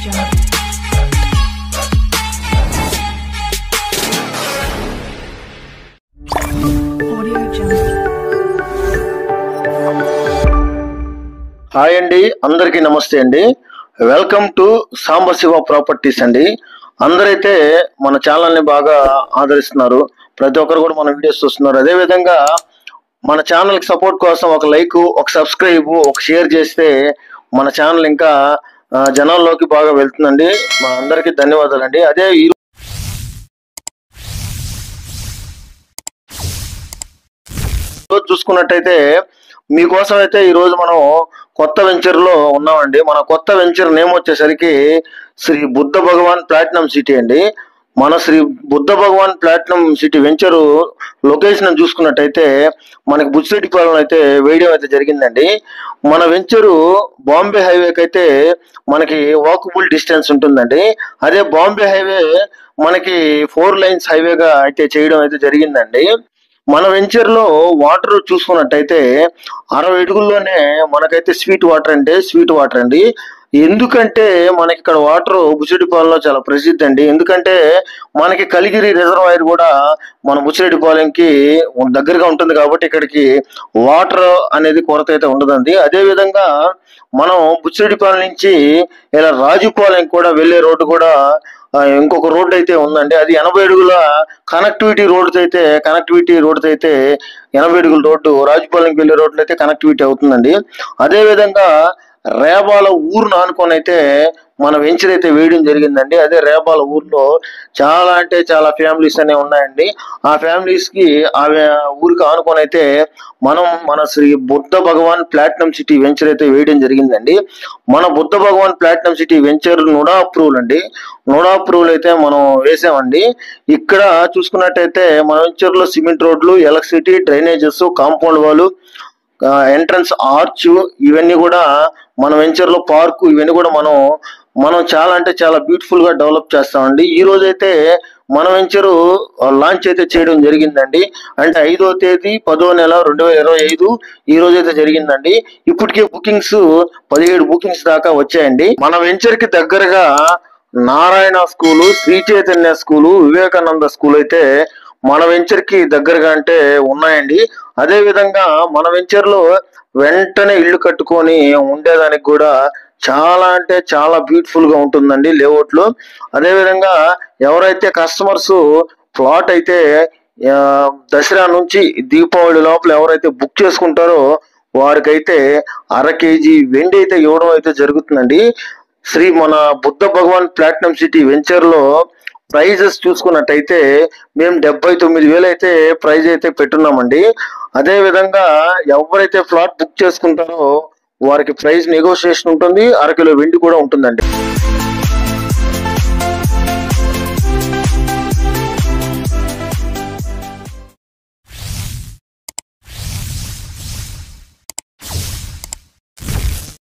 Hi అండి, అందరికీ నమస్తే అండి. వెల్కమ్ టు సాంబశివ ప్రాపర్టీస్ అండి. అందరైతే మన ఛానల్ని బాగా ఆదరిస్తున్నారు. ప్రతి ఒక్కరు కూడా మన వీడియోస్ చూస్తున్నారు. అదేవిధంగా మన ఛానల్కి సపోర్ట్ కోసం ఒక లైక్, ఒక సబ్స్క్రైబ్, ఒక షేర్ చేస్తే మన ఛానల్ ఇంకా జనాల్లోకి బాగా వెళ్తుందండి. మా అందరికీ ధన్యవాదాలండి. అదే ఈరోజు చూసుకున్నట్టయితే మీకోసం అయితే ఈరోజు మనం కొత్త వెంచర్లో ఉన్నామండి. మన కొత్త వెంచర్ నేమ్ వచ్చేసరికి శ్రీ బుద్ధ భగవాన్ ప్లాటినం సిటీ అండి. మన Shri Buddha Bhagavan platinum city venture location చూసుకున్నట్టయితే మనకి బుచ్చిరెడ్డిపాలెం అయితే వేయడం అయితే జరిగిందండి. మన వెంచరు బాంబే హైవేకి అయితే మనకి వాకబుల్ డిస్టెన్స్ ఉంటుందండి. అదే బాంబే హైవే మనకి 4 లైన్స్ హైవేగా అయితే చేయడం అయితే జరిగిందండి. మన వెంచర్ లో వాటర్ చూసుకున్నట్టయితే 60 అడుగుల్లోనే మనకైతే స్వీట్ వాటర్ అండి. ఎందుకంటే మనకి ఇక్కడ వాటర్ బుచ్చిరెడ్డిపాలెంలో చాలా ప్రసిద్ధి అండి. ఎందుకంటే మనకి కలిగిరి రిజర్వాయర్ కూడా మన బుచ్చిరెడ్డిపాలెంకి దగ్గరగా ఉంటుంది కాబట్టి ఇక్కడికి వాటర్ అనేది కొరత అయితే ఉండదండి. అదే విధంగా మనం బుచ్చిరెడ్డిపాలెం నుంచి ఇలా రాజుపాలెం కూడా వెళ్ళే రోడ్డు కూడా ఇంకొక రోడ్డు అయితే ఉందండి. అది 80 అడుగుల కనెక్టివిటీ రోడ్డు అయితే 80 అడుగుల రోడ్డు రాజుపాలెంకి వెళ్ళే రోడ్లు అయితే కనెక్టివిటీ అవుతుందండి. అదే విధంగా రేబాల ఊరును ఆనుకొని అయితే మన వెంచర్ అయితే వేయడం జరిగిందండి. అదే రేబాల ఊర్లో చాలా అంటే చాలా ఫ్యామిలీస్ అనేవి ఉన్నాయండి. ఆ ఫ్యామిలీస్ కి ఆ ఊరికి ఆనుకొని అయితే మన Shri Buddha Bhagavan platinum city venture అయితే వేయడం జరిగిందండి. మన Buddha Bhagavan platinum city venture నోడా అప్రూవల్ అండి. నోడా అప్రూవల్ అయితే మనం వేసామండి. ఇక్కడ చూసుకున్నట్టయితే మన వెంచర్ లో సిమెంట్ రోడ్లు, electricity, drainages, compound wall, entrance arch ఇవన్నీ కూడా మన వెంచర్ లో పార్కు ఇవన్నీ కూడా మనం చాలా అంటే చాలా బ్యూటిఫుల్ గా డెవలప్ చేస్తామండి. ఈ రోజైతే మన వెంచరు లాంచ్ అయితే చేయడం జరిగిందండి. అంటే 5వ తేదీ 10వ నెల 2025 ఈ రోజు అయితే జరిగిందండి. ఇప్పటికే బుకింగ్స్ 17 బుకింగ్స్ దాకా వచ్చాయండి. మన వెంచర్ కి దగ్గరగా Narayana school, Sri Chaitanya school, Vivekananda school అయితే మన వెంచర్ కి దగ్గరగా అంటే ఉన్నాయండి. అదే విధంగా మన వెంచర్ లో వెంటనే ఇల్లు కట్టుకొని ఉండేదానికి కూడా చాలా అంటే చాలా బ్యూటిఫుల్ గా ఉంటుందండి లేఅవుట్ లో. అదే విధంగా ఎవరైతే కస్టమర్స్ ప్లాట్ అయితే దసరా నుంచి దీపావళి లోపల ఎవరైతే బుక్ చేసుకుంటారో వారికైతే 1/2 kg వెండి అయితే ఇవ్వడం అయితే జరుగుతుందండి. మన Buddha Bhagavan platinum city venture లో ప్రైజెస్ చూసుకున్నట్టయితే మేము 79,000 అయితే ప్రైజ్ అయితే పెట్టున్నామండి. అదే విధంగా ఎవరైతే ఫ్లాట్ బుక్ చేసుకుంటారో వారికి ప్రైస్ నెగోషియేషన్ ఉంటుంది. 1/2 కిలో వెండి కూడా ఉంటుందండి.